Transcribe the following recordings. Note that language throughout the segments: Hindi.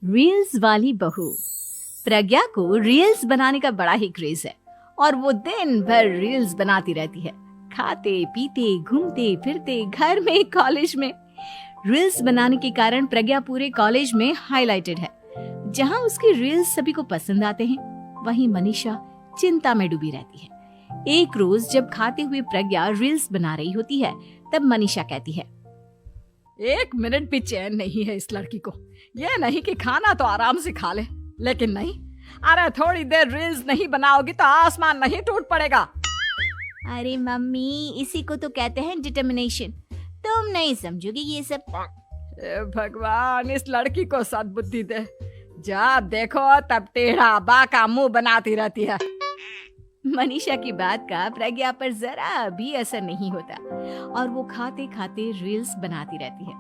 रील्स वाली बहू। प्रज्ञा को रील्स बनाने का बड़ा ही क्रेज है और वो दिन भर रील्स बनाती रहती है। खाते पीते घूमते फिरते घर में कॉलेज में रील्स बनाने के कारण प्रज्ञा पूरे कॉलेज में हाईलाइटेड है। जहां उसकी रील्स सभी को पसंद आते हैं, वहीं मनीषा चिंता में डूबी रहती है। एक रोज जब खाते हुए प्रज्ञा रील्स बना रही होती है, तब मनीषा कहती है, एक मिनट भी चैन नहीं है इस लड़की को। ये नहीं कि खाना तो आराम से खा ले, लेकिन नहीं, अरे थोड़ी देर रील्स नहीं बनाओगी तो आसमान नहीं टूट पड़ेगा। अरे मम्मी, इसी को तो कहते हैं डिटर्मिनेशन। तुम नहीं समझोगी ये सब। ए भगवान, इस लड़की को सद्बुद्धि दे। जब देखो तब टेढ़ा बाका मुंह बनाती रहती है। मनीषा की बात का प्रज्ञा पर जरा भी असर नहीं होता और वो खाते खाते रील्स बनाती रहती है।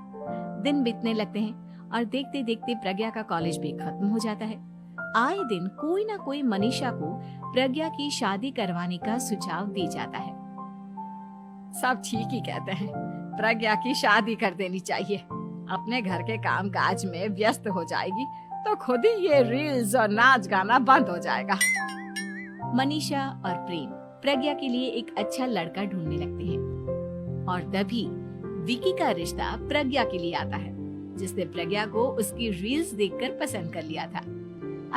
दिन बीतने लगते हैं और देखते देखते प्रज्ञा का कॉलेज भी खत्म हो जाता है। आए दिन कोई ना कोई मनीषा को प्रज्ञा की शादी करवाने का सुझाव दे जाता है। सब ठीक ही कहते हैं, प्रज्ञा की शादी कर देनी चाहिए। अपने घर के काम काज में व्यस्त हो जाएगी तो खुद ही ये रील्स और नाच गाना बंद हो जाएगा। मनीषा और प्रेम प्रज्ञा के लिए एक अच्छा लड़का ढूंढने लगते हैं और तभी विकी का रिश्ता प्रज्ञा के लिए आता है, जिसने प्रज्ञा को उसकी रील्स देखकर पसंद कर लिया था।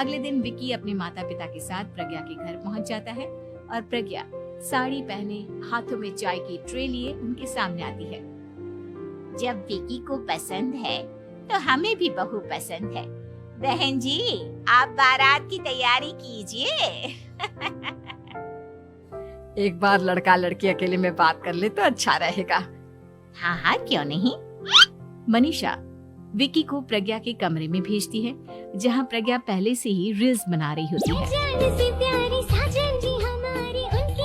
अगले दिन विकी अपने माता पिता के साथ प्रज्ञा के घर पहुंच जाता है और प्रज्ञा साड़ी पहने हाथों में चाय की ट्रे लिए उनके सामने आती है। जब विकी को पसंद है तो हमें भी बहू पसंद है। बहन जी, आप बारात की तैयारी कीजिए। एक बार लड़का लड़की अकेले में बात कर ले तो अच्छा रहेगा। हाँ हाँ, क्यों नहीं। मनीषा विकी को प्रज्ञा के कमरे में भेजती है, जहां प्रज्ञा पहले से ही रील्स बना रही होती है।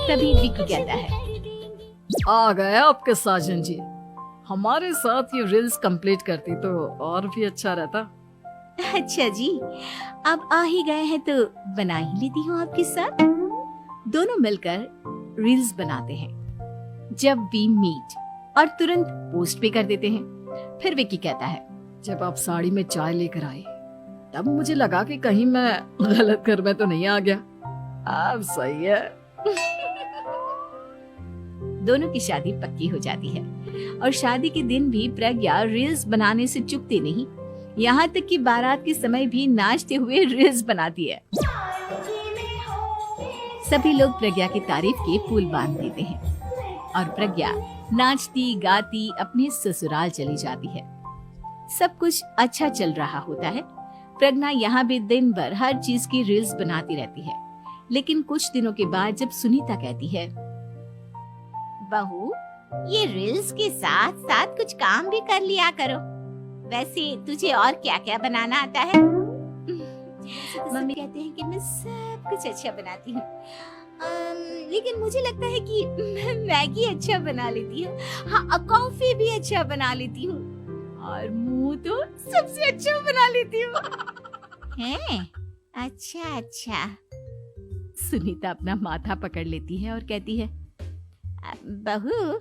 तभी विकी कहता है, आ गए आपके साजन जी। हमारे साथ ये रील्स कंप्लीट करती तो और भी अच्छा रहता। अच्छा जी, अब आ ही गए हैं तो बना ही लेती हूँ आपके साथ। दोनों मिलकर रील्स बनाते हैं। जब वी मीट और तुरंत पोस्ट भी कर देते हैं। फिर विकी कहता है, जब आप साड़ी में चाय लेकर आए तब मुझे लगा कि कहीं मैं गलत घर में तो नहीं आ गया। अब सही है। दोनों की शादी पक्की हो जाती है और शादी के दिन भी प्रज्ञा रील्स बनाने से चूकती नहीं। यहाँ तक कि बारात के समय भी नाचते हुए रील्स बनाती है। सभी लोग प्रज्ञा की तारीफ के पुल बांध देते हैं और प्रज्ञा नाचती गाती अपने ससुराल चली जाती है। सब कुछ अच्छा चल रहा होता है। प्रज्ञा यहाँ भी दिन भर हर चीज की रील्स बनाती रहती है। लेकिन कुछ दिनों के बाद जब सुनीता कहती है, बहू, ये रील्स के साथ साथ कुछ काम भी कर लिया करो। वैसे तुझे और क्या क्या बनाना आता है? मम्मी कहते हैं कि मैं सब कुछ अच्छा बनाती हूँ, लेकिन मुझे लगता है कि मैं मैगी अच्छा बना लेती हूँ। हाँ, कॉफी भी अच्छा बना लेती हूँ और मुंह तो सबसे अच्छा बना लेती हूँ। हैं? अच्छा अच्छा। सुनीता अपना माथा पकड़ लेती है और कहती है, बहू,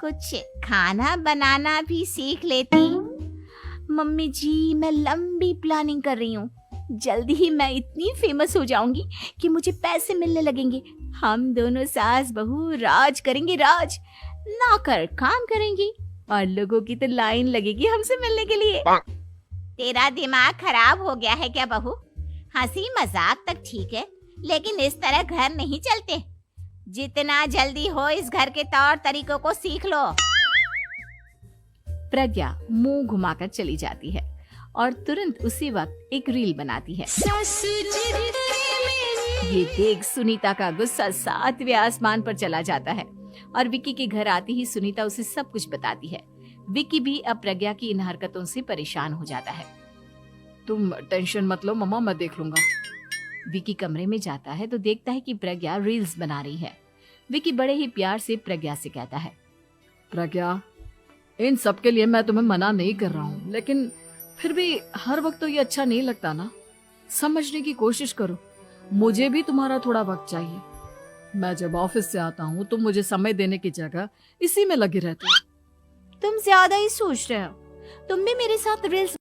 कुछ खाना बनाना भी सीख लेती। मम्मी जी, मैं लंबी प्लानिंग कर रही हूँ। जल्दी ही मैं इतनी फेमस हो जाऊंगी कि मुझे पैसे मिलने लगेंगे। हम दोनों सास बहू राज करेंगे, राज नौकर काम करेंगे और लोगों की तो लाइन लगेगी हमसे मिलने के लिए। तेरा दिमाग खराब हो गया है क्या बहू? हंसी मजाक तक ठीक है, लेकिन इस तरह घर नहीं चलते। जितना जल्दी हो इस घर के तौर तरीकों को सीख लो। प्रज्ञा मुंह घुमाकर चली जाती है और तुरंत उसी वक्त एक रील बनाती है। ये देख सुनीता का गुस्सा 7वें आसमान पर चला जाता है और विकी के घर आते ही सुनीता उसे सब कुछ बताती है। विकी भी अब प्रज्ञा की इन हरकतों से परेशान हो जाता है। तुम टेंशन मत लो मम्मा, मैं देख लूंगा। विकी कमरे में जाता है तो देखता है कि प्रज्ञा रील्स बना रही है। विकी बड़े ही प्यार से प्रज्ञा से कहता है, प्रज्ञा, इन सब के लिए मैं तुम्हें मना नहीं कर रहा हूँ, लेकिन फिर भी हर वक्त तो ये अच्छा नहीं लगता ना। समझने की कोशिश करो, मुझे भी तुम्हारा थोड़ा वक्त चाहिए। मैं जब ऑफिस से आता हूँ तो मुझे समय देने की जगह इसी में लगी रहती है। तुम ज्यादा ही सोच रहे हो। तुम भी मेरे साथ रील्स